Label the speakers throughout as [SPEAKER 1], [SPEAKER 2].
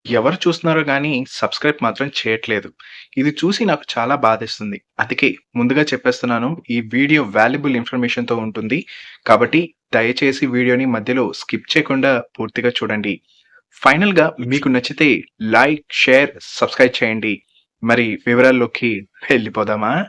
[SPEAKER 1] ఎవరు చూస్తున్నారో గానీ సబ్స్క్రైబ్ మాత్రం చేయట్లేదు. ఇది చూసి నాకు చాలా బాధేస్తుంది. అందుకే ముందుగా చెప్పేస్తున్నాను. ఈ వీడియో వాల్యుబుల్ ఇన్ఫర్మేషన్‌తో ఉంటుంది. కాబట్టి దయచేసి వీడియోని మధ్యలో స్కిప్ చేయకుండా పూర్తిగా చూడండి. ఫైనల్‌గా మీకు నచ్చితే లైక్, షేర్, సబ్స్క్రైబ్ చేయండి. మరి వివరాల్లోకి వెళ్ళిపోదామా?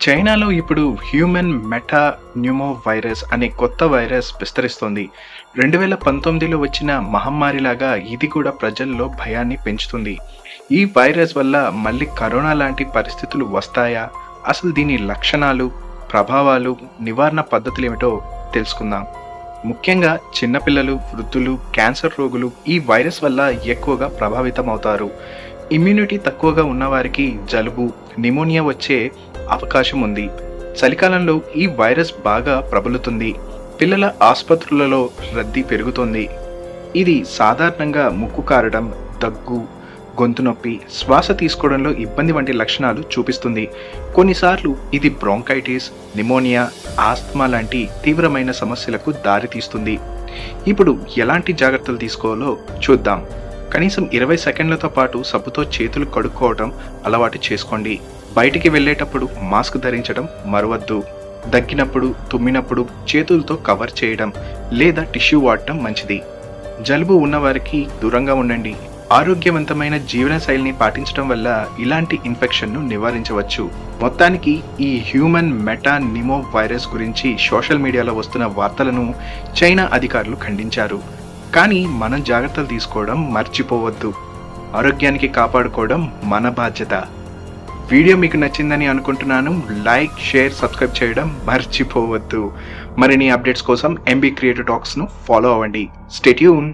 [SPEAKER 1] చైనాలో ఇప్పుడు హ్యూమన్ మెటా న్యూమో వైరస్ అనే కొత్త వైరస్ విస్తరిస్తోంది. 2019లో వచ్చిన మహమ్మారిలాగా ఇది కూడా ప్రజల్లో భయాన్ని పెంచుతుంది. ఈ వైరస్ వల్ల మళ్ళీ కరోనా లాంటి పరిస్థితులు వస్తాయా? అసలు దీని లక్షణాలు, ప్రభావాలు, నివారణ పద్ధతులేమిటో తెలుసుకుందాం. ముఖ్యంగా చిన్నపిల్లలు, వృద్ధులు, క్యాన్సర్ రోగులు ఈ వైరస్ వల్ల ఎక్కువగా ప్రభావితమవుతారు. ఇమ్యూనిటీ తక్కువగా ఉన్నవారికి జలుబు, నిమోనియా వచ్చే అవకాశం ఉంది. చలికాలంలో ఈ వైరస్ బాగా ప్రబలుతుంది. పిల్లల ఆసుపత్రులలో రద్దీ పెరుగుతోంది. ఇది సాధారణంగా ముక్కు కారడం, దగ్గు, గొంతు నొప్పి, శ్వాస తీసుకోవడంలో ఇబ్బంది వంటి లక్షణాలు చూపిస్తుంది. కొన్నిసార్లు ఇది బ్రోంకైటిస్, నిమోనియా, ఆస్తమా లాంటి తీవ్రమైన సమస్యలకు దారితీస్తుంది. ఇప్పుడు ఎలాంటి జాగ్రత్తలు తీసుకోవాలో చూద్దాం. కనీసం 20 సెకండ్లతో పాటు సబ్బుతో చేతులు కడుక్కోవడం అలవాటు చేసుకోండి. బయటికి వెళ్ళేటప్పుడు మాస్క్ ధరించడం మరవద్దు. దగ్గినప్పుడు, తుమ్మినప్పుడు చేతులతో కవర్ చేయడం లేదా టిష్యూ వాడటం మంచిది. జలుబు ఉన్నవారికి దూరంగా ఉండండి. ఆరోగ్యవంతమైన జీవనశైలిని పాటించడం వల్ల ఇలాంటి ఇన్ఫెక్షన్ను నివారించవచ్చు. మొత్తానికి ఈ హ్యూమన్ మెటా నిమో వైరస్ గురించి సోషల్ మీడియాలో వస్తున్న వార్తలను చైనా అధికారులు ఖండించారు. కానీ మనం జాగ్రత్తలు తీసుకోవడం మర్చిపోవద్దు. ఆరోగ్యానికి కాపాడుకోవడం మన బాధ్యత. వీడియో మీకు నచ్చిందని అనుకుంటున్నాను. లైక్, షేర్, సబ్స్క్రైబ్ చేయడం మర్చిపోవద్దు. మరిన్ని అప్డేట్స్ కోసం ఎంబీ క్రియేటివ్ టాక్స్ను ఫాలో అవ్వండి. Stay tune.